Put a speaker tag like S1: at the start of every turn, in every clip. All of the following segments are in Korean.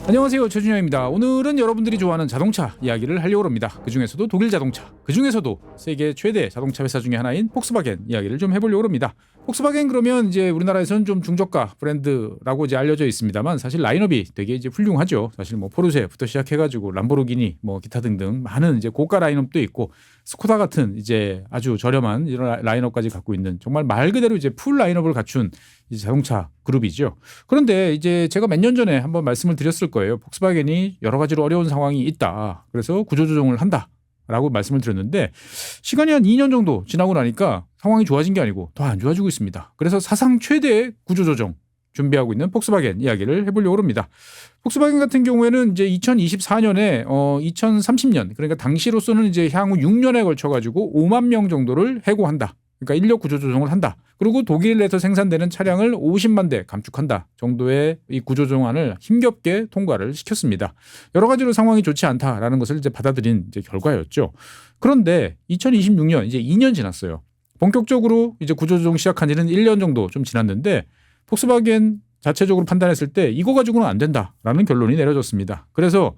S1: 안녕하세요, 최준영입니다. 오늘은 여러분들이 좋아하는 자동차 이야기를 하려고 합니다. 그 중에서도 독일 자동차, 그 중에서도 세계 최대 자동차 회사 중에 하나인 폭스바겐 이야기를 좀 해보려고 합니다. 폭스바겐 그러면 이제 우리나라에서는 좀 중저가 브랜드라고 이제 알려져 있습니다만 사실 라인업이 되게 이제 훌륭하죠. 사실 뭐 포르쉐부터 시작해가지고 람보르기니, 뭐 기타 등등 많은 이제 고가 라인업도 있고 스코다 같은 이제 아주 저렴한 이런 라인업까지 갖고 있는 정말 말 그대로 이제 풀 라인업을 갖춘 이제 자동차 그룹이죠. 그런데 이제 제가 몇 년 전에 한번 말씀을 드렸을 거예요. 폭스바겐이 여러 가지로 어려운 상황이 있다. 그래서 구조조정을 한다라고 말씀을 드렸는데 시간이 한 2년 정도 지나고 나니까 상황이 좋아진 게 아니고 더 안 좋아지고 있습니다. 그래서 사상 최대의 구조조정 준비하고 있는 폭스바겐 이야기를 해보려고 합니다. 폭스바겐 같은 경우에는 이제 2024년에 2030년 그러니까 당시로서는 이제 향후 6년에 걸쳐 가지고 5만 명 정도를 해고한다. 그러니까 인력 구조 조정을 한다. 그리고 독일에서 생산되는 차량을 50만 대 감축한다 정도의 이 구조 조정안을 힘겹게 통과를 시켰습니다. 여러 가지로 상황이 좋지 않다라는 것을 이제 받아들인 이제 결과였죠. 그런데 2026년 이제 2년 지났어요. 본격적으로 이제 구조 조정 시작한 지는 1년 정도 좀 지났는데 폭스바겐 자체적으로 판단했을 때 이거 가지고는 안 된다라는 결론이 내려졌습니다. 그래서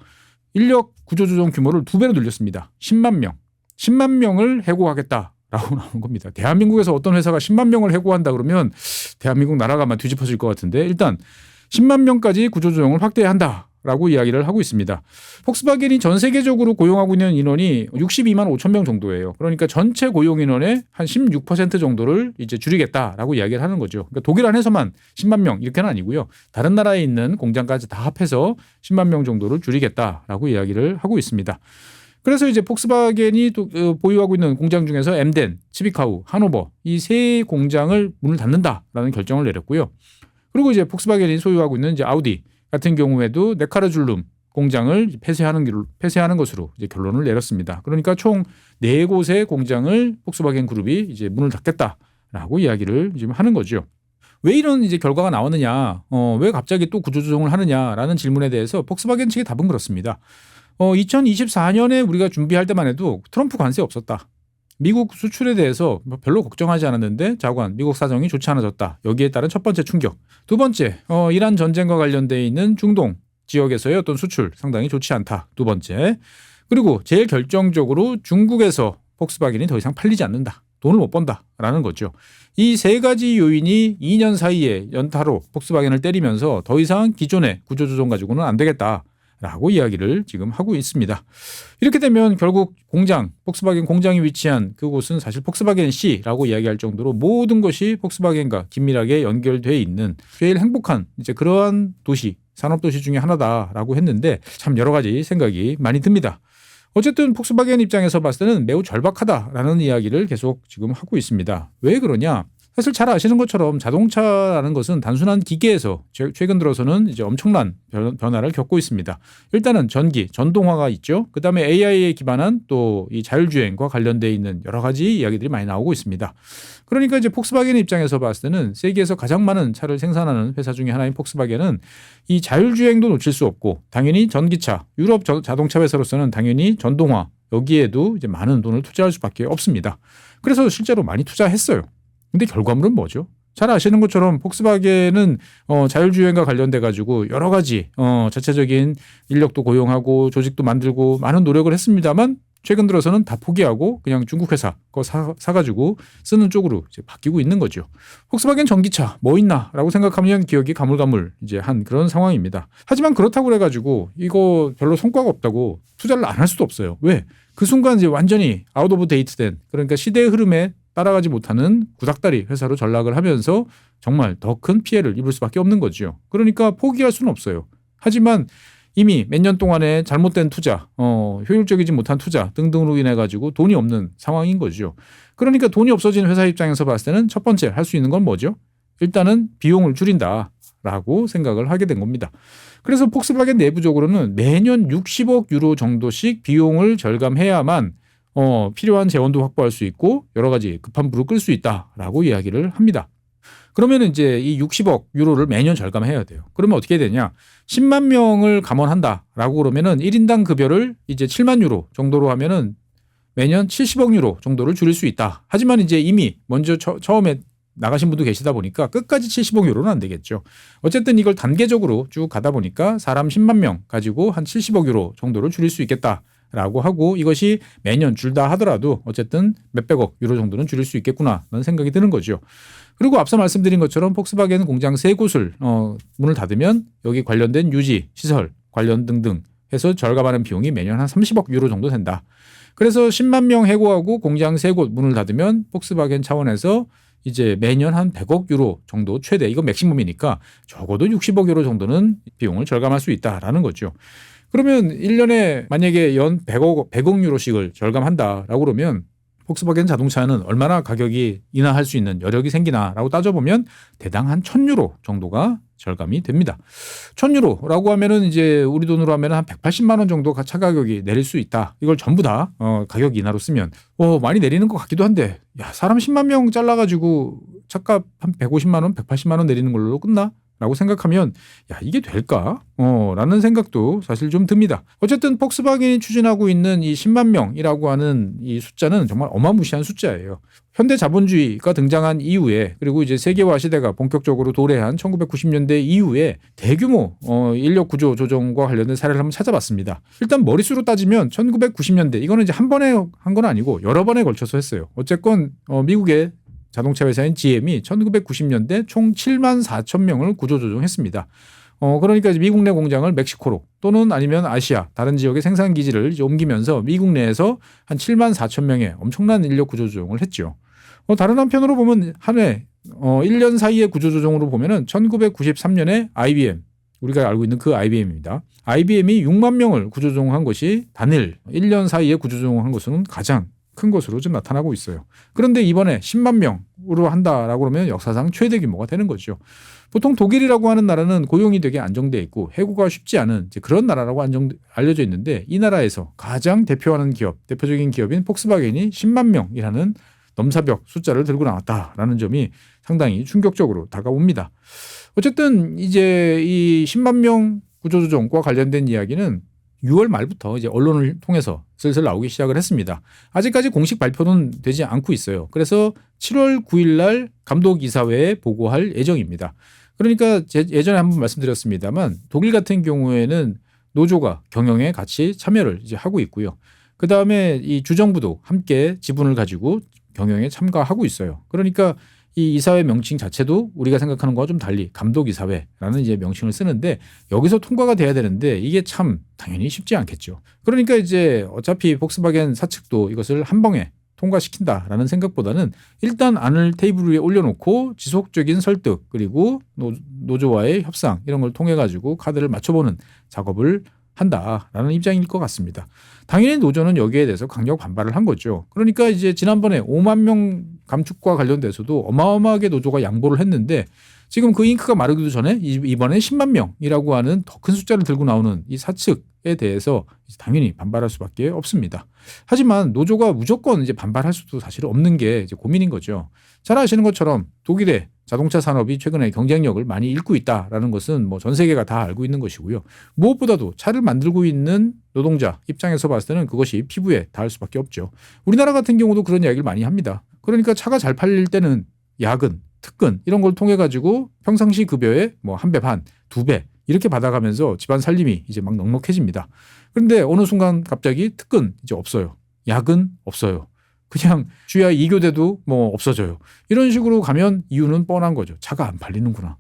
S1: 인력 구조 조정 규모를 2배로 늘렸습니다. 10만 명. 10만 명을 해고하겠다. 라고 나오는 겁니다. 대한민국에서 어떤 회사가 10만 명을 해고한다 그러면 대한민국 나라가 아마 뒤집어질 것 같은데 일단 10만 명까지 구조조정을 확대한다라고 이야기를 하고 있습니다. 폭스바겐이 전 세계적으로 고용하고 있는 인원이 62만 5천 명 정도예요. 그러니까 전체 고용 인원의 한 16% 정도를 이제 줄이겠다라고 이야기를 하는 거죠. 그러니까 독일 안에서만 10만 명 이렇게는 아니고요. 다른 나라에 있는 공장까지 다 합해서 10만 명 정도를 줄이겠다라고 이야기를 하고 있습니다. 그래서 이제 폭스바겐이 또 보유하고 있는 공장 중에서 엠덴, 츠비카우, 하노버 이 세 공장을 문을 닫는다라는 결정을 내렸고요. 그리고 이제 폭스바겐이 소유하고 있는 이제 아우디 같은 경우에도 네카르줄룸 공장을 폐쇄하는 것으로 이제 결론을 내렸습니다. 그러니까 총 4곳의 공장을 폭스바겐 그룹이 이제 문을 닫겠다라고 이야기를 지금 하는 거죠. 왜 이런 이제 결과가 나오느냐, 왜 갑자기 또 구조조정을 하느냐라는 질문에 대해서 폭스바겐 측의 답은 그렇습니다. 2024년에 우리가 준비할 때만 해도 트럼프 관세 없었다. 미국 수출에 대해서 별로 걱정하지 않았는데 자관 미국 사정이 좋지 않아졌다. 여기에 따른 첫 번째 충격. 두 번째, 이란 전쟁과 관련되어 있는 중동 지역에서의 어떤 수출 상당히 좋지 않다. 두 번째. 그리고 제일 결정적으로 중국에서 폭스바겐이 더 이상 팔리지 않는다. 돈을 못 번다라는 거죠. 이 세 가지 요인이 2년 사이에 연타로 폭스바겐을 때리면서 더 이상 기존의 구조조정 가지고는 안 되겠다. 라고 이야기를 지금 하고 있습니다. 이렇게 되면 결국 공장, 폭스바겐 공장이 위치한 그곳은 사실 폭스바겐 C라고 이야기할 정도로 모든 것이 폭스바겐과 긴밀하게 연결되어 있는 제일 행복한 이제 그러한 도시, 산업도시 중에 하나다라고 했는데 참 여러 가지 생각이 많이 듭니다. 어쨌든 폭스바겐 입장에서 봤을 때는 매우 절박하다라는 이야기를 계속 지금 하고 있습니다. 왜 그러냐? 사실 잘 아시는 것처럼 자동차라는 것은 단순한 기계에서 최근 들어서는 이제 엄청난 변화를 겪고 있습니다. 일단은 전기, 전동화가 있죠. 그다음에 AI에 기반한 또 이 자율주행과 관련되어 있는 여러 가지 이야기들이 많이 나오고 있습니다. 그러니까 이제 폭스바겐 입장에서 봤을 때는 세계에서 가장 많은 차를 생산하는 회사 중에 하나인 폭스바겐은 이 자율주행도 놓칠 수 없고 당연히 전기차, 유럽 자동차 회사로서는 당연히 전동화 여기에도 이제 많은 돈을 투자할 수밖에 없습니다. 그래서 실제로 많이 투자했어요. 근데 결과물은 뭐죠? 잘 아시는 것처럼 폭스바겐은 자율주행과 관련돼 가지고 여러 가지 자체적인 인력도 고용하고 조직도 만들고 많은 노력을 했습니다만 최근 들어서는 다 포기하고 그냥 중국 회사 거 사가지고 쓰는 쪽으로 이제 바뀌고 있는 거죠. 폭스바겐 전기차 뭐 있나라고 생각하면 기억이 가물가물 이제 한 그런 상황입니다. 하지만 그렇다고 그래가지고 이거 별로 성과가 없다고 투자를 안 할 수도 없어요. 왜? 그 순간 이제 완전히 아웃 오브 데이트된 그러니까 시대의 흐름에 따라가지 못하는 구닥다리 회사로 전락을 하면서 정말 더 큰 피해를 입을 수밖에 없는 거죠. 그러니까 포기할 수는 없어요. 하지만 이미 몇 년 동안의 잘못된 투자, 효율적이지 못한 투자 등등으로 인해 가지고 돈이 없는 상황인 거죠. 그러니까 돈이 없어진 회사 입장에서 봤을 때는 첫 번째 할 수 있는 건 뭐죠? 일단은 비용을 줄인다라고 생각을 하게 된 겁니다. 그래서 폭스바겐 내부적으로는 매년 60억 유로 정도씩 비용을 절감해야만 필요한 재원도 확보할 수 있고 여러 가지 급한 불을 끌 수 있다라고 이야기를 합니다. 그러면 이제 이 60억 유로를 매년 절감해야 돼요. 그러면 어떻게 되냐? 10만 명을 감원한다라고 그러면은 1인당 급여를 이제 7만 유로 정도로 하면은 매년 70억 유로 정도를 줄일 수 있다. 하지만 이제 이미 먼저 처음에 나가신 분도 계시다 보니까 끝까지 70억 유로는 안 되겠죠. 어쨌든 이걸 단계적으로 쭉 가다 보니까 사람 10만 명 가지고 한 70억 유로 정도를 줄일 수 있겠다라고 하고 이것이 매년 줄다 하더라도 어쨌든 몇백억 유로 정도는 줄일 수 있겠구나라는 생각이 드는 거죠. 그리고 앞서 말씀드린 것처럼 폭스바겐 공장 3곳을 문을 닫으면 여기 관련된 유지, 시설, 관련 등등 해서 절감하는 비용이 매년 한 30억 유로 정도 된다. 그래서 10만 명 해고하고 공장 3곳 문을 닫으면 폭스바겐 차원에서 이제 매년 한 100억 유로 정도 최대, 이건 맥시멈이니까 적어도 60억 유로 정도는 비용을 절감할 수 있다라는 거죠. 그러면 1년에 만약에 연 100억 유로씩을 절감한다라고 그러면 폭스바겐 자동차는 얼마나 가격이 인하할 수 있는 여력이 생기나라고 따져보면 대당 한 1,000유로 정도가 절감이 됩니다. 1,000유로라고 하면은 이제 우리 돈으로 하면은 한 180만 원 정도 차 가격이 내릴 수 있다. 이걸 전부 다 가격 인하로 쓰면 많이 내리는 것 같기도 한데 야, 사람 10만 명 잘라가지고 차값 한 150만 원, 180만 원 내리는 걸로 끝나? 라고 생각하면 야 이게 될까? 라는 생각도 사실 좀 듭니다. 어쨌든 폭스바겐이 추진하고 있는 이 10만 명이라고 하는 이 숫자는 정말 어마무시한 숫자예요. 현대 자본주의가 등장한 이후에 그리고 이제 세계화 시대가 본격적으로 도래한 1990년대 이후에 대규모 인력 구조 조정과 관련된 사례를 한번 찾아봤습니다. 일단 머릿수로 따지면 1990년대 이거는 이제 한 번에 한 건 아니고 여러 번에 걸쳐서 했어요. 어쨌건 미국의 자동차 회사인 GM이 1990년대 총 7만 4천 명을 구조조정했습니다. 그러니까 이제 미국 내 공장을 멕시코로 또는 아니면 아시아 다른 지역의 생산 기지를 이제 옮기면서 미국 내에서 한 7만 4천 명의 엄청난 인력 구조조정을 했죠. 다른 한편으로 보면 한 해 1년 사이의 구조조정으로 보면은 1993년에 IBM 우리가 알고 있는 그 IBM입니다. IBM이 6만 명을 구조조정한 것이 단일 1년 사이에 구조조정한 것은 가장 큰 것으로 좀 나타나고 있어요. 그런데 이번에 10만 명으로 한다라고 그러면 역사상 최대 규모가 되는 거죠. 보통 독일이라고 하는 나라는 고용이 되게 안정돼 있고 해고가 쉽지 않은 그런 나라라고 알려져 있는데 이 나라에서 가장 대표적인 기업인 폭스바겐이 10만 명이라는 넘사벽 숫자를 들고 나왔다라는 점이 상당히 충격적으로 다가옵니다. 어쨌든 이제 이 10만 명 구조조정과 관련된 이야기는 6월 말부터 이제 언론을 통해서 슬슬 나오기 시작을 했습니다. 아직까지 공식 발표는 되지 않고 있어요. 그래서 7월 9일 날 감독이사회에 보고할 예정입니다. 그러니까 예전에 한번 말씀드렸습니다만 독일 같은 경우에는 노조가 경영에 같이 참여를 이제 하고 있고요. 그 다음에 이 주정부도 함께 지분을 가지고 경영에 참가하고 있어요. 그러니까 이 이사회 명칭 자체도 우리가 생각하는 거와 좀 달리 감독이사회라는 이제 명칭을 쓰는데 여기서 통과가 돼야 되는데 이게 참 당연히 쉽지 않겠죠. 그러니까 이제 어차피 폭스바겐 사측도 이것을 한 방에 통과시킨다라는 생각보다는 일단 안을 테이블 위에 올려놓고 지속적인 설득 그리고 노조와의 협상 이런 걸 통해 가지고 카드를 맞춰보는 작업을 한다라는 입장일 것 같습니다. 당연히 노조는 여기에 대해서 강력 반발을 한 거죠. 그러니까 이제 지난번에 5만 명 감축과 관련돼서도 어마어마하게 노조가 양보를 했는데 지금 그 잉크가 마르기도 전에 이번에 10만 명이라고 하는 더 큰 숫자를 들고 나오는 이 사측에 대해서 당연히 반발할 수밖에 없습니다. 하지만 노조가 무조건 이제 반발할 수도 사실 없는 게 이제 고민인 거죠. 잘 아시는 것처럼 독일의 자동차 산업이 최근에 경쟁력을 많이 잃고 있다라는 것은 뭐 전 세계가 다 알고 있는 것이고요. 무엇보다도 차를 만들고 있는 노동자 입장에서 봤을 때는 그것이 피부에 닿을 수밖에 없죠. 우리나라 같은 경우도 그런 이야기를 많이 합니다. 그러니까 차가 잘 팔릴 때는 야근, 특근 이런 걸 통해 가지고 평상시 급여의 뭐 1배 반, 2배 이렇게 받아가면서 집안 살림이 이제 막 넉넉해집니다. 그런데 어느 순간 갑자기 특근 이제 없어요. 야근 없어요. 그냥 주야 2교대도 뭐 없어져요. 이런 식으로 가면 이유는 뻔한 거죠. 차가 안 팔리는구나.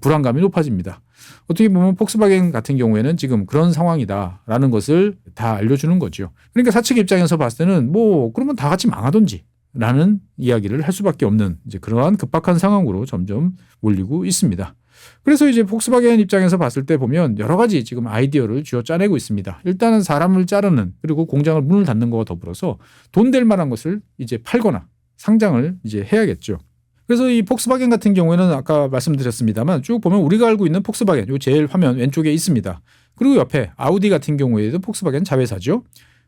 S1: 불안감이 높아집니다. 어떻게 보면 폭스바겐 같은 경우에는 지금 그런 상황이다라는 것을 다 알려주는 거죠. 그러니까 사측 입장에서 봤을 때는 뭐 그러면 다 같이 망하던지 라는 이야기를 할 수밖에 없는 이제 그러한 급박한 상황으로 점점 몰리고 있습니다. 그래서 이제 폭스바겐 입장에서 봤을 때 보면 여러 가지 지금 아이디어를 쥐어 짜내고 있습니다. 일단은 사람을 자르는 그리고 공장을 문을 닫는 것과 더불어서 돈 될 만한 것을 이제 팔거나 상장을 이제 해야겠죠. 그래서 이 폭스바겐 같은 경우에는 아까 말씀드렸습니다만 쭉 보면 우리가 알고 있는 폭스바겐 요 제일 화면 왼쪽에 있습니다. 그리고 옆에 아우디 같은 경우에도 폭스바겐 자회사죠.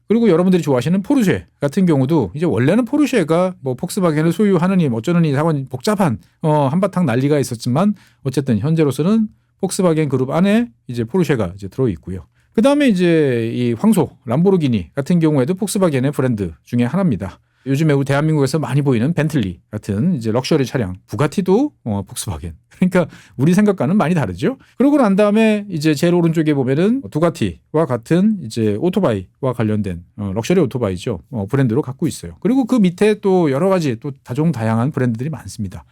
S1: 그리고 여러분들이 좋아하시는 포르쉐 같은 경우도 이제 원래는 포르쉐가 뭐 폭스바겐을 소유하느니 어쩌느니 사건 복잡한 한바탕 난리가 있었지만 어쨌든 현재로서는 폭스바겐 그룹 안에 이제 포르쉐가 이제 들어 있고요. 그 다음에 이제 이 황소 람보르기니 같은 경우에도 폭스바겐의 브랜드 중에 하나입니다. 요즘에 우리 대한민국에서 많이 보이는 벤틀리 같은 이제 럭셔리 차량, 부가티도 폭스바겐. 그러니까 우리 생각과는 많이 다르죠. 그러고 난 다음에 이제 제일 오른쪽에 보면은 두가티와 같은 이제 오토바이와 관련된 럭셔리 오토바이죠. 브랜드로 갖고 있어요. 그리고 그 밑에 또 여러 가지 또 다종다양한 브랜드들이 많습니다.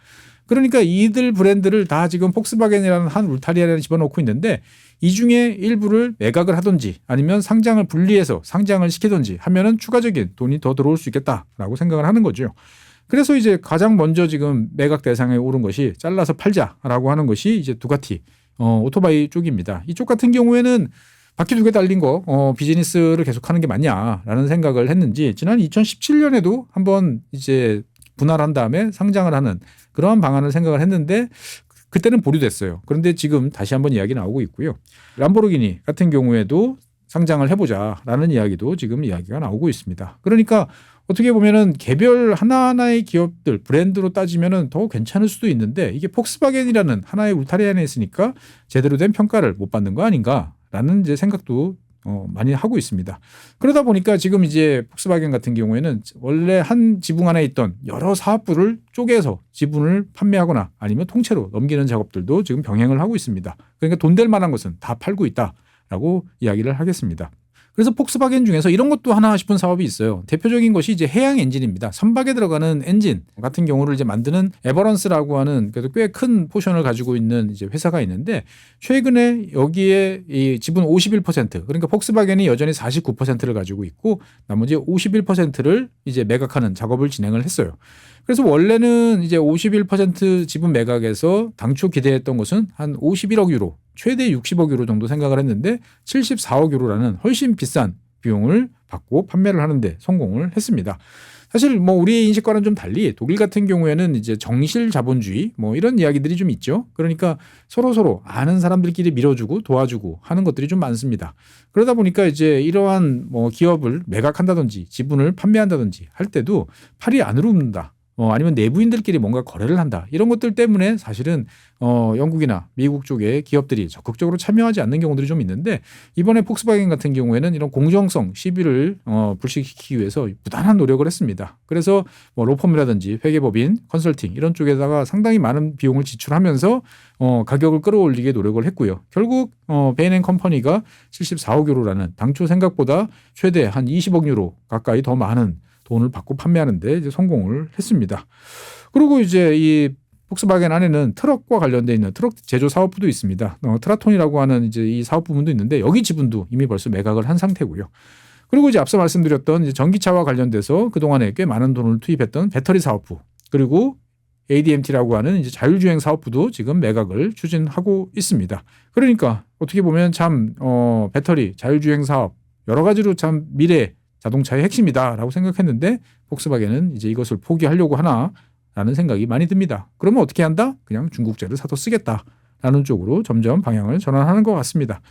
S1: 그러니까 이들 브랜드를 다 지금 폭스바겐이라는 한 울타리 안에 집어넣고 있는데 이 중에 일부를 매각을 하든지 아니면 상장을 분리해서 상장을 시키든지 하면은 추가적인 돈이 더 들어올 수 있겠다라고 생각을 하는 거죠. 그래서 이제 가장 먼저 지금 매각 대상에 오른 것이 잘라서 팔자라고 하는 것이 이제 두가티 오토바이 쪽입니다. 이쪽 같은 경우에는 바퀴 2개 달린 거 비즈니스를 계속하는 게 맞냐라는 생각을 했는지 지난 2017년에도 한번 이제 분할한 다음에 상장을 하는 그러한 방안을 생각을 했는데 그때는 보류됐어요. 그런데 지금 다시 한번 이야기 나오고 있고요. 람보르기니 같은 경우에도 상장을 해보자라는 이야기도 지금 이야기가 나오고 있습니다. 그러니까 어떻게 보면은 개별 하나하나의 기업들 브랜드로 따지면은 더 괜찮을 수도 있는데 이게 폭스바겐이라는 하나의 울타리 안에 있으니까 제대로 된 평가를 못 받는 거 아닌가라는 이제 생각도 많이 하고 있습니다. 그러다 보니까 지금 이제 폭스바겐 같은 경우에는 원래 한 지붕 안에 있던 여러 사업부를 쪼개서 지분을 판매하거나 아니면 통째로 넘기는 작업들도 지금 병행을 하고 있습니다. 그러니까 돈 될 만한 것은 다 팔고 있다라고 이야기를 하겠습니다. 그래서 폭스바겐 중에서 이런 것도 하나 싶은 사업이 있어요. 대표적인 것이 이제 해양 엔진입니다. 선박에 들어가는 엔진 같은 경우를 이제 만드는 에버런스라고 하는 그래도 꽤 큰 포션을 가지고 있는 이제 회사가 있는데 최근에 여기에 이 지분 51% 그러니까 폭스바겐이 여전히 49%를 가지고 있고 나머지 51%를 이제 매각하는 작업을 진행을 했어요. 그래서 원래는 이제 51% 지분 매각에서 당초 기대했던 것은 한 51억 유로, 최대 60억 유로 정도 생각을 했는데 74억 유로라는 훨씬 비싼 비용을 받고 판매를 하는데 성공을 했습니다. 사실 뭐 우리의 인식과는 좀 달리 독일 같은 경우에는 이제 정실 자본주의 뭐 이런 이야기들이 좀 있죠. 그러니까 서로 아는 사람들끼리 밀어주고 도와주고 하는 것들이 좀 많습니다. 그러다 보니까 이제 이러한 뭐 기업을 매각한다든지 지분을 판매한다든지 할 때도 팔이 안으로 굽는다. 아니면 내부인들끼리 뭔가 거래를 한다. 이런 것들 때문에 사실은 영국이나 미국 쪽의 기업들이 적극적으로 참여하지 않는 경우들이 좀 있는데 이번에 폭스바겐 같은 경우에는 이런 공정성 시비를 불식시키기 위해서 부단한 노력을 했습니다. 그래서 뭐 로펌이라든지 회계법인, 컨설팅 이런 쪽에다가 상당히 많은 비용을 지출하면서 가격을 끌어올리게 노력을 했고요. 결국 베인앤컴퍼니가 74억 유로라는 당초 생각보다 최대 한 20억 유로 가까이 더 많은 돈을 받고 판매하는데 이제 성공을 했습니다. 그리고 이제 이 폭스바겐 안에는 트럭과 관련되어 있는 트럭 제조 사업부도 있습니다. 트라톤이라고 하는 이제 이 사업 부문도 있는데 여기 지분도 이미 벌써 매각을 한 상태고요. 그리고 이제 앞서 말씀드렸던 이제 전기차와 관련돼서 그동안에 꽤 많은 돈을 투입했던 배터리 사업부 그리고 ADMT라고 하는 이제 자율주행 사업부도 지금 매각을 추진하고 있습니다. 그러니까 어떻게 보면 참 배터리 자율주행 사업 여러 가지로 참 미래 자동차의 핵심이다라고 생각했는데 폭스바겐은 이제 이것을 포기하려고 하나라는 생각이 많이 듭니다. 그러면 어떻게 한다? 그냥 중국제를 사서 쓰겠다라는 쪽으로 점점 방향을 전환하는 것 같습니다.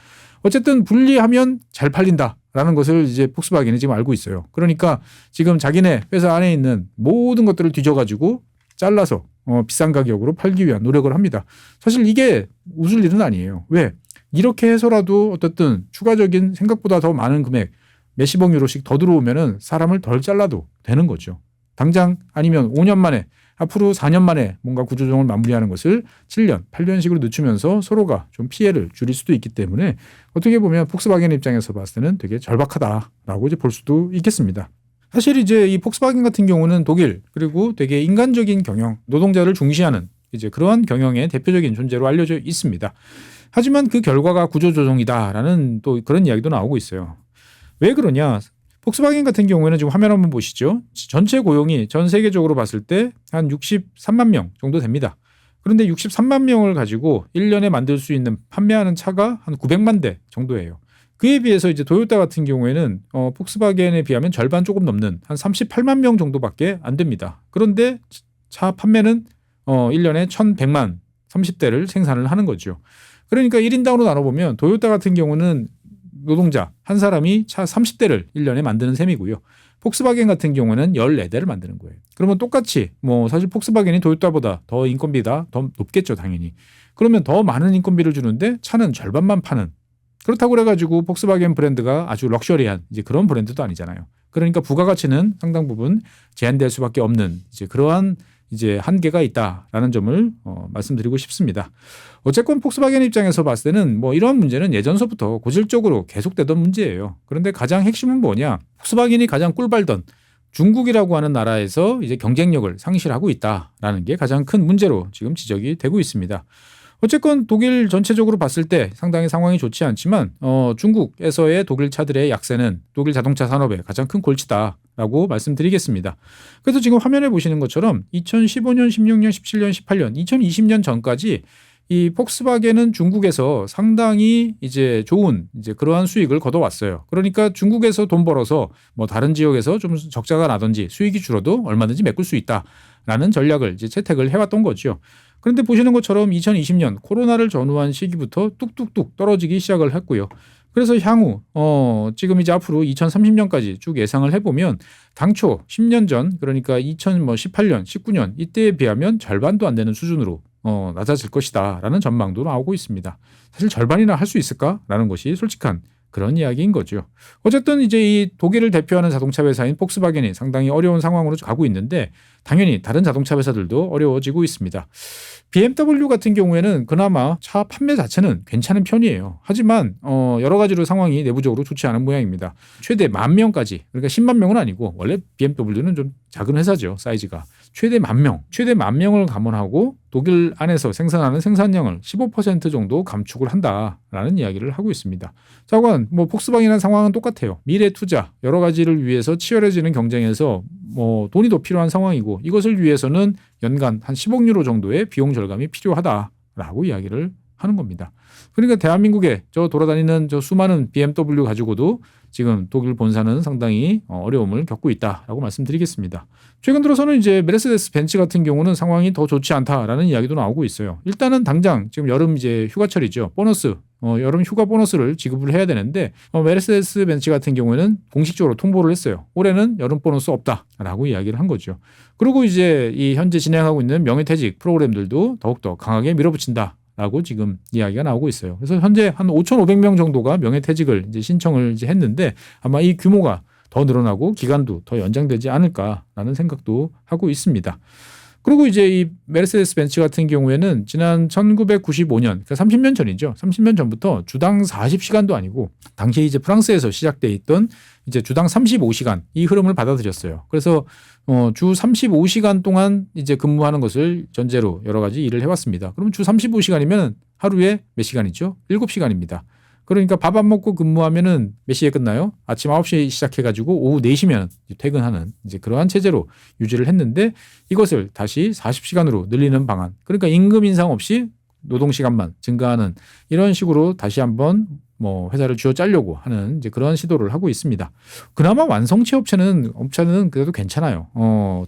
S1: 어쨌든 분리하면 잘 팔린다라는 것을 이제 폭스바겐이 지금 알고 있어요. 그러니까 지금 자기네 회사 안에 있는 모든 것들을 뒤져가지고 잘라서 비싼 가격으로 팔기 위한 노력을 합니다. 사실 이게 웃을 일은 아니에요. 왜? 이렇게 해서라도 어쨌든 추가적인 생각보다 더 많은 금액 몇십억 유로씩 더 들어오면은 사람을 덜 잘라도 되는 거죠. 당장 아니면 5년 만에 앞으로 4년 만에 뭔가 구조조정을 마무리하는 것을 7년, 8년씩으로 늦추면서 서로가 좀 피해를 줄일 수도 있기 때문에 어떻게 보면 폭스바겐 입장에서 봤을 때는 되게 절박하다라고 이제 볼 수도 있겠습니다. 사실 이제 이 폭스바겐 같은 경우는 독일 그리고 되게 인간적인 경영, 노동자를 중시하는 이제 그러한 경영의 대표적인 존재로 알려져 있습니다. 하지만 그 결과가 구조조정이다라는 또 그런 이야기도 나오고 있어요. 왜 그러냐? 폭스바겐 같은 경우에는 지금 화면 한번 보시죠. 전체 고용이 전 세계적으로 봤을 때 한 63만 명 정도 됩니다. 그런데 63만 명을 가지고 1년에 만들 수 있는 판매하는 차가 한 900만 대 정도예요. 그에 비해서 이제 토요타 같은 경우에는 폭스바겐에 비하면 절반 조금 넘는 한 38만 명 정도밖에 안 됩니다. 그런데 차 판매는 1년에 1,100만 30대를 생산을 하는 거죠. 그러니까 1인당으로 나눠보면 토요타 같은 경우는 노동자 한 사람이 차 30대를 1년에 만드는 셈이고요. 폭스바겐 같은 경우는 14대를 만드는 거예요. 그러면 똑같이 뭐 사실 폭스바겐이 토요타보다 더 인건비가 더 높겠죠, 당연히. 그러면 더 많은 인건비를 주는데 차는 절반만 파는 그렇다고 그래가지고 폭스바겐 브랜드가 아주 럭셔리한 이제 그런 브랜드도 아니잖아요. 그러니까 부가가치는 상당 부분 제한될 수밖에 없는 이제 그러한 이제 한계가 있다라는 점을 말씀드리고 싶습니다. 어쨌건 폭스바겐 입장에서 봤을 때는 뭐 이러한 문제는 예전서부터 고질적으로 계속되던 문제예요. 그런데 가장 핵심은 뭐냐? 폭스바겐이 가장 꿀빨던 중국이라고 하는 나라에서 이제 경쟁력을 상실하고 있다라는 게 가장 큰 문제로 지금 지적이 되고 있습니다. 어쨌건 독일 전체적으로 봤을 때 상당히 상황이 좋지 않지만 중국에서의 독일 차들의 약세는 독일 자동차 산업의 가장 큰 골치다라고 말씀드리겠습니다. 그래서 지금 화면에 보시는 것처럼 2015년, 16년, 17년, 18년, 2020년 전까지 이 폭스바겐은 중국에서 상당히 이제 좋은 이제 그러한 수익을 거둬왔어요. 그러니까 중국에서 돈 벌어서 뭐 다른 지역에서 좀 적자가 나든지 수익이 줄어도 얼마든지 메꿀 수 있다라는 전략을 이제 채택을 해왔던 거죠. 그런데 보시는 것처럼 2020년 코로나를 전후한 시기부터 뚝뚝뚝 떨어지기 시작을 했고요. 그래서 향후 지금 이제 앞으로 2030년까지 쭉 예상을 해보면 당초 10년 전 그러니까 2018년, 19년 이때에 비하면 절반도 안 되는 수준으로 낮아질 것이다라는 전망도 나오고 있습니다. 사실 절반이나 할 수 있을까라는 것이 솔직한 그런 이야기인 거죠. 어쨌든 이제 이 독일을 대표하는 자동차 회사인 폭스바겐이 상당히 어려운 상황으로 가고 있는데 당연히 다른 자동차 회사들도 어려워지고 있습니다. BMW 같은 경우에는 그나마 차 판매 자체는 괜찮은 편이에요. 하지만 여러 가지로 상황이 내부적으로 좋지 않은 모양입니다. 최대 10,000명까지 그러니까 10만 명은 아니고 원래 BMW는 좀 작은 회사죠. 사이즈가. 최대 10,000명, 최대 10,000명을 감원하고 독일 안에서 생산하는 생산량을 15% 정도 감축을 한다라는 이야기를 하고 있습니다. 자관 뭐 폭스바겐이라는 상황은 똑같아요. 미래 투자 여러 가지를 위해서 치열해지는 경쟁에서 뭐 돈이 더 필요한 상황이고 이것을 위해서는 연간 한 10억 유로 정도의 비용 절감이 필요하다라고 이야기를 하는 겁니다. 그러니까 대한민국에 저 돌아다니는 저 수많은 BMW 가지고도 지금 독일 본사는 상당히 어려움을 겪고 있다라고 말씀드리겠습니다. 최근 들어서는 이제 메르세데스 벤츠 같은 경우는 상황이 더 좋지 않다라는 이야기도 나오고 있어요. 일단은 당장 지금 여름 이제 휴가철이죠. 보너스 여름 휴가 보너스를 지급을 해야 되는데 메르세데스 벤츠 같은 경우에는 공식적으로 통보를 했어요. 올해는 여름 보너스 없다라고 이야기를 한 거죠. 그리고 이제 이 현재 진행하고 있는 명예퇴직 프로그램들도 더욱더 강하게 밀어붙인다. 라고 지금 이야기가 나오고 있어요. 그래서 현재 한 5,500명 정도가 명예퇴직을 이제 신청을 이제 했는데 아마 이 규모가 더 늘어나고 기간도 더 연장되지 않을까라는 생각도 하고 있습니다. 그리고 이제 이 메르세데스 벤츠 같은 경우에는 지난 1995년, 그러니까 30년 전이죠. 30년 전부터 주당 40시간도 아니고 당시에 이제 프랑스에서 시작돼 있던 이제 주당 35시간 이 흐름을 받아들였어요. 그래서 주 35시간 동안 이제 근무하는 것을 전제로 여러 가지 일을 해왔습니다. 그러면 주 35시간이면 하루에 몇 시간이죠? 7시간입니다. 그러니까 밥 안 먹고 근무하면은 몇 시에 끝나요? 아침 9시에 시작해가지고 오후 4시면 퇴근하는 이제 그러한 체제로 유지를 했는데 이것을 다시 40시간으로 늘리는 방안. 그러니까 임금 인상 없이 노동시간만 증가하는 이런 식으로 다시 한번 뭐 회사를 쥐어 짜려고 하는 이제 그런 시도를 하고 있습니다. 그나마 완성체 업체는 그래도 괜찮아요.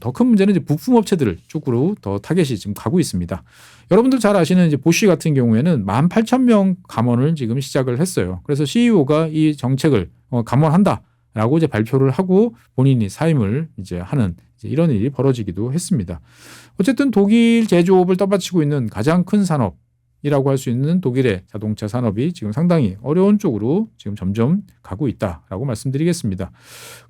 S1: 더 큰 문제는 이제 부품 업체들 쪽으로 더 타겟이 지금 가고 있습니다. 여러분들 잘 아시는 이제 보쉬 같은 경우에는 18,000명 감원을 지금 시작을 했어요. 그래서 CEO가 이 정책을 감원한다라고 이제 발표를 하고 본인이 사임을 이제 하는 이제 이런 일이 벌어지기도 했습니다. 어쨌든 독일 제조업을 떠받치고 있는 가장 큰 산업 이라고 할 수 있는 독일의 자동차 산업이 지금 상당히 어려운 쪽으로 지금 점점 가고 있다라고 말씀드리겠습니다.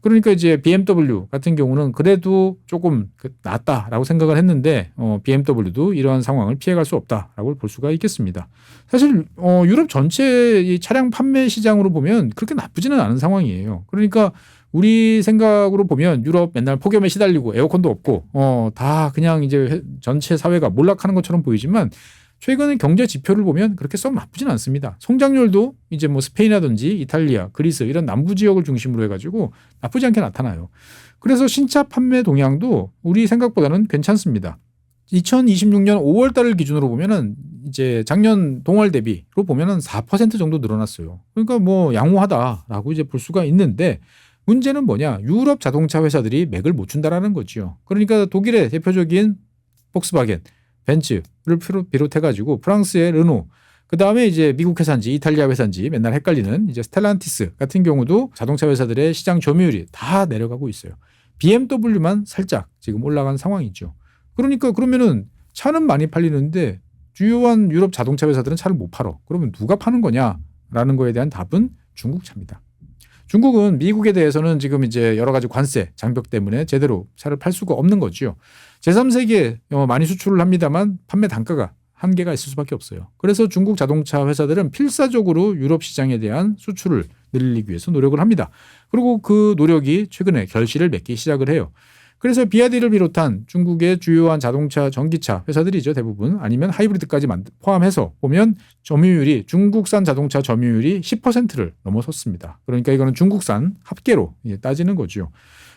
S1: 그러니까 이제 BMW 같은 경우는 그래도 조금 낫다라고 생각을 했는데 BMW도 이러한 상황을 피해갈 수 없다라고 볼 수가 있겠습니다. 사실 유럽 전체 이 차량 판매 시장으로 보면 그렇게 나쁘지는 않은 상황이에요. 그러니까 우리 생각으로 보면 유럽 맨날 폭염에 시달리고 에어컨도 없고 다 그냥 이제 전체 사회가 몰락하는 것처럼 보이지만 최근의 경제 지표를 보면 그렇게 썩 나쁘진 않습니다. 성장률도 이제 뭐 스페인이라든지 이탈리아, 그리스 이런 남부 지역을 중심으로 해가지고 나쁘지 않게 나타나요. 그래서 신차 판매 동향도 우리 생각보다는 괜찮습니다. 2026년 5월 달을 기준으로 보면은 이제 작년 동월 대비로 보면은 4% 정도 늘어났어요. 그러니까 뭐 양호하다라고 이제 볼 수가 있는데 문제는 뭐냐? 유럽 자동차 회사들이 맥을 못 준다라는 거죠. 그러니까 독일의 대표적인 폭스바겐 벤츠를 비롯해가지고 프랑스의 르노, 그 다음에 이제 미국 회사인지 이탈리아 회사인지 맨날 헷갈리는 이제 스텔란티스 같은 경우도 자동차 회사들의 시장 점유율이 다 내려가고 있어요. BMW만 살짝 지금 올라간 상황이죠. 그러니까 그러면은 차는 많이 팔리는데 주요한 유럽 자동차 회사들은 차를 못 팔어. 그러면 누가 파는 거냐라는 라는 거에 대한 답은 중국차입니다. 중국은 미국에 대해서는 지금 이제 여러 가지 관세, 장벽 때문에 제대로 차를 팔 수가 없는 거죠. 제3세계에 많이 수출을 합니다만 판매 단가가 한계가 있을 수밖에 없어요. 그래서 중국 자동차 회사들은 필사적으로 유럽 시장에 대한 수출을 늘리기 위해서 노력을 합니다. 그리고 그 노력이 최근에 결실을 맺기 시작을 해요. 그래서 비아디를 비롯한 중국의 주요한 자동차, 전기차 회사들이죠. 대부분 아니면 하이브리드까지 포함해서 보면 점유율이 중국산 자동차 점유율이 10%를 넘어섰습니다. 그러니까 이거는 중국산 합계로 따지는 거죠.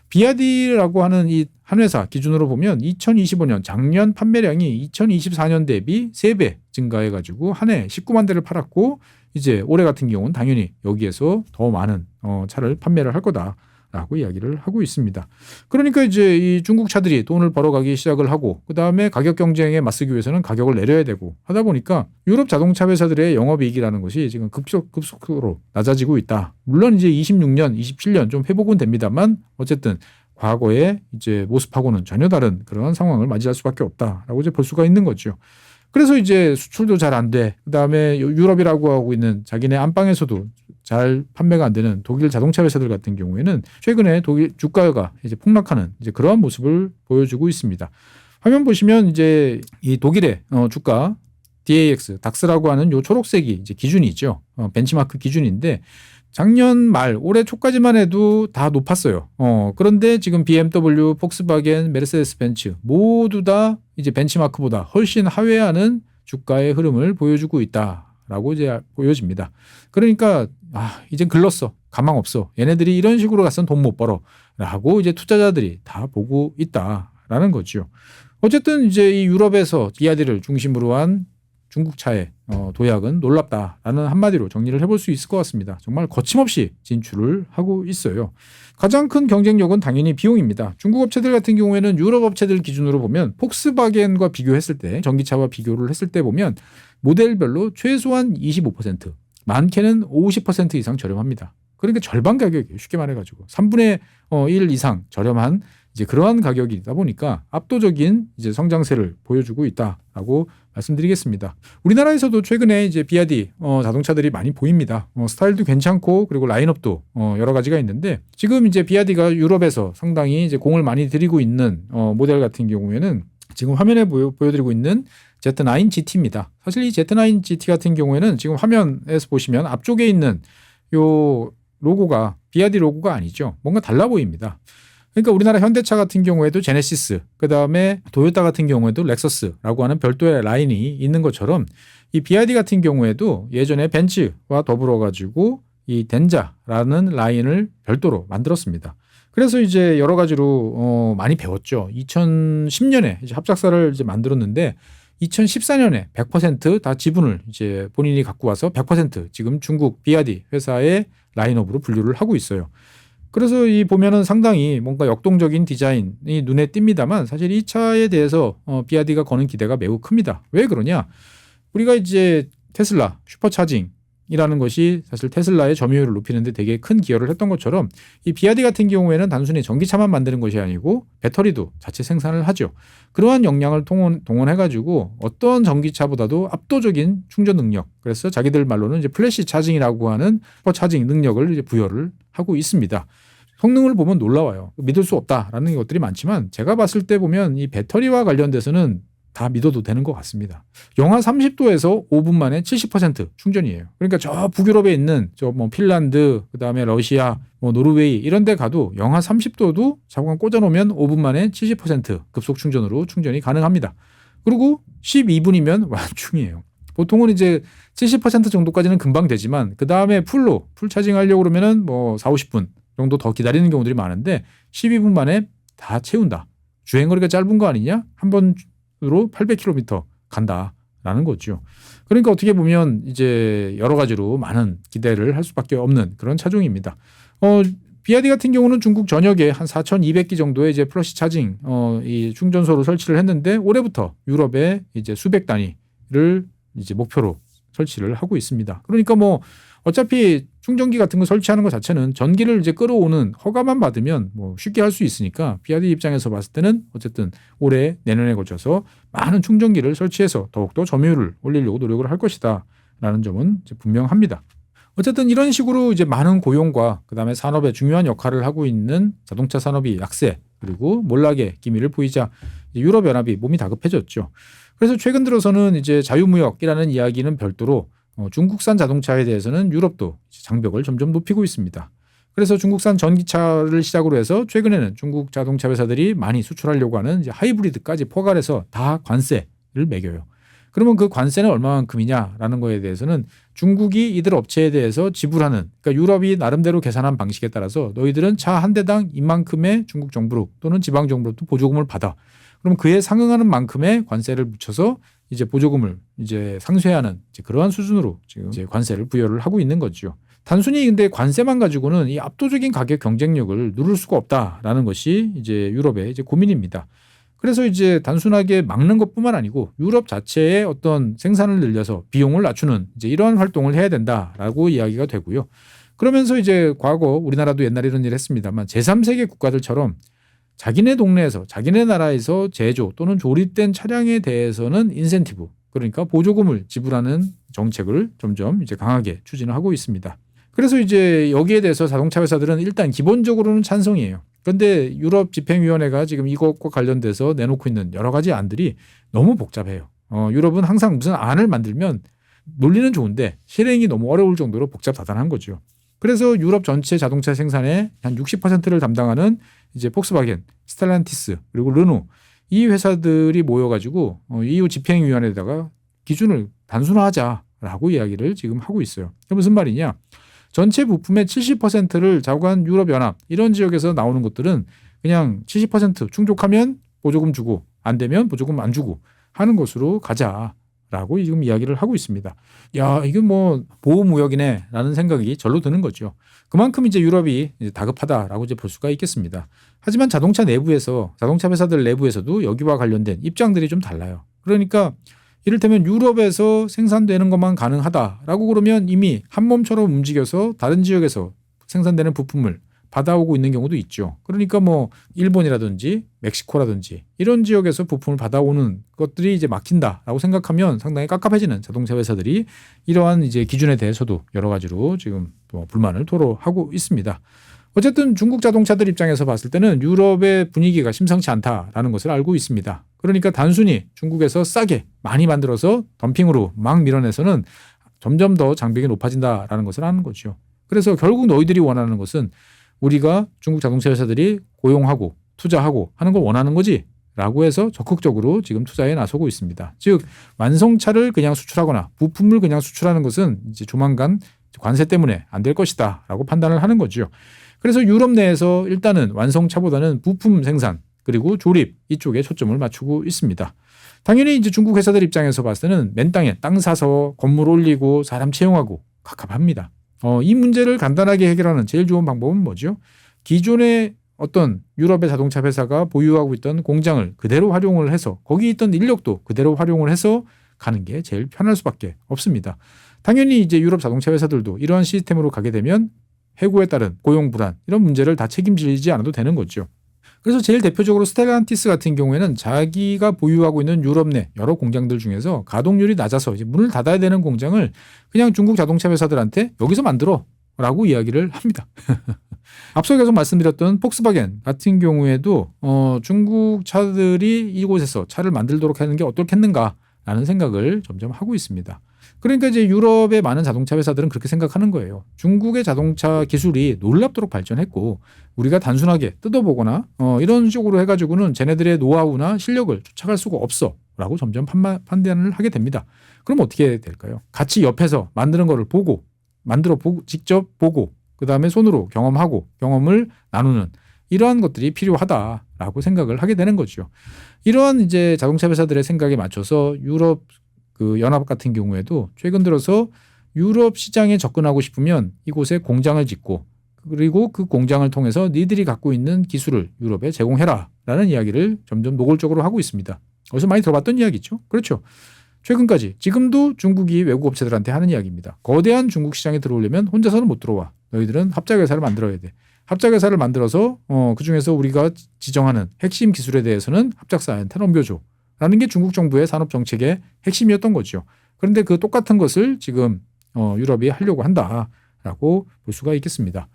S1: 비아디라고 하는 이 한 회사 기준으로 보면 2025년 작년 판매량이 2024년 대비 3배 증가해가지고 한 해 19만 대를 팔았고 이제 올해 같은 경우는 당연히 여기에서 더 많은 차를 판매를 할 거다라고 이야기를 하고 있습니다. 그러니까 이제 이 중국 차들이 돈을 벌어가기 시작을 하고 그 다음에 가격 경쟁에 맞서기 위해서는 가격을 내려야 되고 하다 보니까 유럽 자동차 회사들의 영업이익이라는 것이 지금 급속도로 낮아지고 있다. 물론 이제 26년, 27년 좀 회복은 됩니다만 어쨌든 과거의 이제 모습하고는 전혀 다른 그런 상황을 맞이할 수밖에 없다라고 이제 볼 수가 있는 거죠. 그래서 이제 수출도 잘 안 돼. 그다음에 유럽이라고 하고 있는 자기네 안방에서도 잘 판매가 안 되는 독일 자동차 회사들 같은 경우에는 최근에 독일 주가가 이제 폭락하는 이제 그러한 모습을 보여주고 있습니다. 화면 보시면 이제 이 독일의 주가 DAX, 닥스라고 하는 요 초록색이 이제 기준이 있죠. 벤치마크 기준인데 작년 말 올해 초까지만 해도 다 높았어요. 그런데 지금 BMW, 폭스바겐, 메르세데스 벤츠 모두 다 이제 벤치마크보다 훨씬 하회하는 주가의 흐름을 보여주고 있다라고 이제 보여집니다. 그러니까 이젠 글렀어. 가망 없어. 얘네들이 이런 식으로 가서는 돈 못 벌어라고 이제 투자자들이 다 보고 있다라는 거죠. 어쨌든 이제 이 유럽에서 비아디를 중심으로 한 중국차의 도약은 놀랍다라는 한마디로 정리를 해볼 수 있을 것 같습니다. 정말 거침없이 진출을 하고 있어요. 가장 큰 경쟁력은 당연히 비용입니다. 중국 업체들 같은 경우에는 유럽 업체들 기준으로 보면 폭스바겐과 비교했을 때 전기차와 비교를 했을 때 보면 모델별로 최소한 25%, 많게는 50% 이상 저렴합니다. 그러니까 절반 가격이에요. 쉽게 말해가지고 3분의 1 이상 저렴한 이제 그러한 가격이다 보니까 압도적인 이제 성장세를 보여주고 있다라고 말씀드리겠습니다. 우리나라에서도 최근에 이제 비아디 자동차들이 많이 보입니다. 스타일도 괜찮고 그리고 라인업도 여러 가지가 있는데 지금 이제 비아디가 유럽에서 상당히 이제 공을 많이 들이고 있는 모델 같은 경우에는 지금 화면에 보여드리고 있는 Z9 GT입니다. 사실 이 Z9 GT 같은 경우에는 지금 화면에서 보시면 앞쪽에 있는 요 로고가 비아디 로고가 아니죠. 뭔가 달라 보입니다. 그러니까 우리나라 현대차 같은 경우에도 제네시스, 그다음에 토요타 같은 경우에도 렉서스라고 하는 별도의 라인이 있는 것처럼 이 비아디 같은 경우에도 예전에 벤츠와 더불어 가지고 이 덴자라는 라인을 별도로 만들었습니다. 그래서 이제 여러 가지로 많이 배웠죠. 2010년에 이제 합작사를 이제 만들었는데 2014년에 100% 다 지분을 이제 본인이 갖고 와서 100% 지금 중국 비아디 회사의 라인업으로 분류를 하고 있어요. 그래서 이 보면은 상당히 뭔가 역동적인 디자인이 눈에 띕니다만 사실 이 차에 대해서 비아디가 거는 기대가 매우 큽니다. 왜 그러냐? 우리가 이제 테슬라 슈퍼차징이라는 것이 사실 테슬라의 점유율을 높이는 데 되게 큰 기여를 했던 것처럼 이 비아디 같은 경우에는 단순히 전기차만 만드는 것이 아니고 배터리도 자체 생산을 하죠. 그러한 역량을 동원해가지고 어떤 전기차보다도 압도적인 충전 능력, 그래서 자기들 말로는 이제 플래시 차징이라고 하는 슈퍼차징 능력을 이제 부여를 하고 있습니다. 성능을 보면 놀라워요. 믿을 수 없다라는 것들이 많지만 제가 봤을 때 보면 이 배터리와 관련돼서는 다 믿어도 되는 것 같습니다. 영하 30도에서 5분 만에 70% 충전이에요. 그러니까 저 북유럽에 있는 저 뭐 핀란드, 그다음에 러시아, 뭐 노르웨이 이런 데 가도 영하 30도도 잠깐 꽂아놓으면 5분 만에 70% 급속 충전으로 충전이 가능합니다. 그리고 12분이면 완충이에요. 보통은 이제 70% 정도까지는 금방 되지만 그 다음에 풀 차징 하려고 그러면은 뭐 4, 50분 정도 더 기다리는 경우들이 많은데 12분 만에 다 채운다. 주행거리가 짧은 거 아니냐? 한 번으로 800km 간다라는 거죠. 그러니까 어떻게 보면 이제 여러 가지로 많은 기대를 할 수밖에 없는 그런 차종입니다. 비아디 같은 경우는 중국 전역에 한 4,200기 정도의 이제 플러시 차징 이 충전소를 설치를 했는데 올해부터 유럽에 이제 수백 단위를 이제 목표로 설치를 하고 있습니다. 그러니까 뭐 어차피 충전기 같은 거 설치하는 것 자체는 전기를 이제 끌어오는 허가만 받으면 뭐 쉽게 할 수 있으니까 비아디 입장에서 봤을 때는 어쨌든 올해 내년에 걸쳐서 많은 충전기를 설치해서 더욱더 점유율을 올리려고 노력을 할 것이다라는 점은 이제 분명합니다. 어쨌든 이런 식으로 이제 많은 고용과 그다음에 산업에 중요한 역할을 하고 있는 자동차 산업이 약세 그리고 몰락의 기미를 보이자 유럽연합이 몸이 다급해졌죠. 그래서 최근 들어서는 이제 자유무역이라는 이야기는 별도로 중국산 자동차에 대해서는 유럽도 장벽을 점점 높이고 있습니다. 그래서 중국산 전기차를 시작으로 해서 최근에는 중국 자동차 회사들이 많이 수출하려고 하는 이제 하이브리드까지 포괄해서 다 관세를 매겨요. 그러면 그 관세는 얼마만큼이냐라는 거에 대해서는 중국이 이들 업체에 대해서 지불하는, 그러니까 유럽이 나름대로 계산한 방식에 따라서 너희들은 차 한 대당 이만큼의 중국 정부로 또는 지방 정부로부터 보조금을 받아. 그럼 그에 상응하는 만큼의 관세를 묻혀서 이제 보조금을 이제 상쇄하는 이제 그러한 수준으로 지금 이제 관세를 부여를 하고 있는 거죠. 단순히 근데 관세만 가지고는 이 압도적인 가격 경쟁력을 누를 수가 없다라는 것이 이제 유럽의 이제 고민입니다. 그래서 이제 단순하게 막는 것뿐만 아니고 유럽 자체의 어떤 생산을 늘려서 비용을 낮추는 이제 이러한 활동을 해야 된다라고 이야기가 되고요. 그러면서 이제 과거 우리나라도 옛날에 이런 일을 했습니다만 제3세계 국가들처럼 자기네 동네에서 자기네 나라에서 제조 또는 조립된 차량에 대해서는 인센티브, 그러니까 보조금을 지불하는 정책을 점점 이제 강하게 추진을 하고 있습니다. 그래서 이제 여기에 대해서 자동차 회사들은 일단 기본적으로는 찬성이에요. 그런데 유럽 집행위원회가 지금 이것과 관련돼서 내놓고 있는 여러 가지 안들이 너무 복잡해요. 유럽은 항상 무슨 안을 만들면 논리는 좋은데 실행이 너무 어려울 정도로 복잡다단한 거죠. 그래서 유럽 전체 자동차 생산의 한 60%를 담당하는 이제 폭스바겐, 스텔란티스 그리고 르노 이 회사들이 모여가지고 EU 집행위원회에다가 기준을 단순화하자라고 이야기를 지금 하고 있어요. 그게 무슨 말이냐? 전체 부품의 70%를 자국한 유럽연합 이런 지역에서 나오는 것들은 그냥 70% 충족하면 보조금 주고 안 되면 보조금 안 주고 하는 것으로 가자라고 지금 이야기를 하고 있습니다. 야, 이게 뭐 보호무역이네라는 생각이 절로 드는 거죠. 그만큼 이제 유럽이 이제 다급하다라고 이제 볼 수가 있겠습니다. 하지만 자동차 내부에서 자동차 회사들 내부에서도 여기와 관련된 입장들이 좀 달라요. 그러니까 이를테면 유럽에서 생산되는 것만 가능하다라고 그러면 이미 한 몸처럼 움직여서 다른 지역에서 생산되는 부품을 받아오고 있는 경우도 있죠. 그러니까 뭐 일본이라든지 멕시코라든지 이런 지역에서 부품을 받아오는 것들이 이제 막힌다라고 생각하면 상당히 깝깝해지는 자동차 회사들이 이러한 이제 기준에 대해서도 여러 가지로 지금 불만을 토로하고 있습니다. 어쨌든 중국 자동차들 입장에서 봤을 때는 유럽의 분위기가 심상치 않다라는 것을 알고 있습니다. 그러니까 단순히 중국에서 싸게 많이 만들어서 덤핑으로 막 밀어내서는 점점 더 장벽이 높아진다라는 것을 아는 거죠. 그래서 결국 너희들이 원하는 것은 우리가 중국 자동차 회사들이 고용하고 투자하고 하는 걸 원하는 거지 라고 해서 적극적으로 지금 투자에 나서고 있습니다. 즉 완성차를 그냥 수출하거나 부품을 그냥 수출하는 것은 이제 조만간 관세 때문에 안 될 것이다 라고 판단을 하는 거죠. 그래서 유럽 내에서 일단은 완성차보다는 부품 생산 그리고 조립 이쪽에 초점을 맞추고 있습니다. 당연히 이제 중국 회사들 입장에서 봤을 때는 맨 땅에 땅 사서 건물 올리고 사람 채용하고 갑갑합니다. 이 문제를 간단하게 해결하는 제일 좋은 방법은 뭐죠? 기존의 어떤 유럽의 자동차 회사가 보유하고 있던 공장을 그대로 활용을 해서 거기 있던 인력도 그대로 활용을 해서 가는 게 제일 편할 수밖에 없습니다. 당연히 이제 유럽 자동차 회사들도 이러한 시스템으로 가게 되면 해고에 따른 고용 불안 이런 문제를 다 책임지지 않아도 되는 거죠. 그래서 제일 대표적으로 스텔란티스 같은 경우에는 자기가 보유하고 있는 유럽 내 여러 공장들 중에서 가동률이 낮아서 이제 문을 닫아야 되는 공장을 그냥 중국 자동차 회사들한테 여기서 만들어라고 이야기를 합니다. 앞서 계속 말씀드렸던 폭스바겐 같은 경우에도 중국 차들이 이곳에서 차를 만들도록 하는 게 어떻겠는가라는 생각을 점점 하고 있습니다. 그러니까 이제 유럽의 많은 자동차 회사들은 그렇게 생각하는 거예요. 중국의 자동차 기술이 놀랍도록 발전했고 우리가 단순하게 뜯어보거나 이런 식으로 해가지고는 쟤네들의 노하우나 실력을 쫓아갈 수가 없어 라고 점점 판단을 하게 됩니다. 그럼 어떻게 될까요? 같이 옆에서 만드는 거를 보고 만들어 보고 직접 보고 그 다음에 손으로 경험하고 경험을 나누는 이러한 것들이 필요하다라고 생각을 하게 되는 거죠. 이러한 이제 자동차 회사들의 생각에 맞춰서 유럽 그 연합 같은 경우에도 최근 들어서 유럽 시장에 접근하고 싶으면 이곳에 공장을 짓고 그리고 그 공장을 통해서 니들이 갖고 있는 기술을 유럽에 제공해라라는 이야기를 점점 노골적으로 하고 있습니다. 어디서 많이 들어봤던 이야기죠. 그렇죠. 최근까지 지금도 중국이 외국 업체들한테 하는 이야기입니다. 거대한 중국 시장에 들어오려면 혼자서는 못 들어와. 너희들은 합작회사를 만들어야 돼. 합작회사를 만들어서 그중에서 우리가 지정하는 핵심 기술에 대해서는 합작사한테 넘겨줘. 라는 게 중국 정부의 산업 정책의 핵심이었던 거죠. 그런데 그 똑같은 것을 지금 유럽이 하려고 한다. 라고 볼 수가 있겠습니다.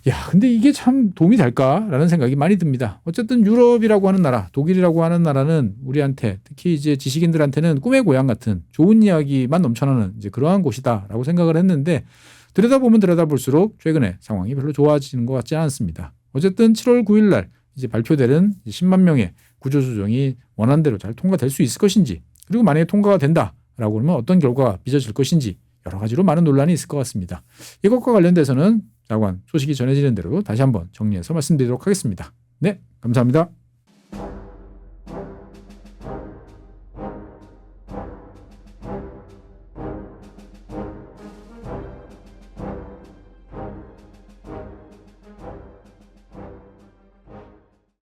S1: 야, 근데 이게 참 도움이 될까라는 생각이 많이 듭니다. 어쨌든 유럽이라고 하는 나라, 독일이라고 하는 나라는 우리한테 특히 이제 지식인들한테는 꿈의 고향 같은 좋은 이야기만 넘쳐나는 이제 그러한 곳이다라고 생각을 했는데 들여다보면 들여다볼수록 최근에 상황이 별로 좋아지는 것 같지 않습니다. 어쨌든 7월 9일 날 이제 발표되는 10만 명의 구조조정이 원안대로 잘 통과될 수 있을 것인지 그리고 만약에 통과가 된다라고 그러면 어떤 결과가 빚어질 것인지 여러 가지로 많은 논란이 있을 것 같습니다. 이것과 관련돼서는 자관 소식이 전해지는 대로 다시 한번 정리해서 말씀드리도록 하겠습니다. 네, 감사합니다.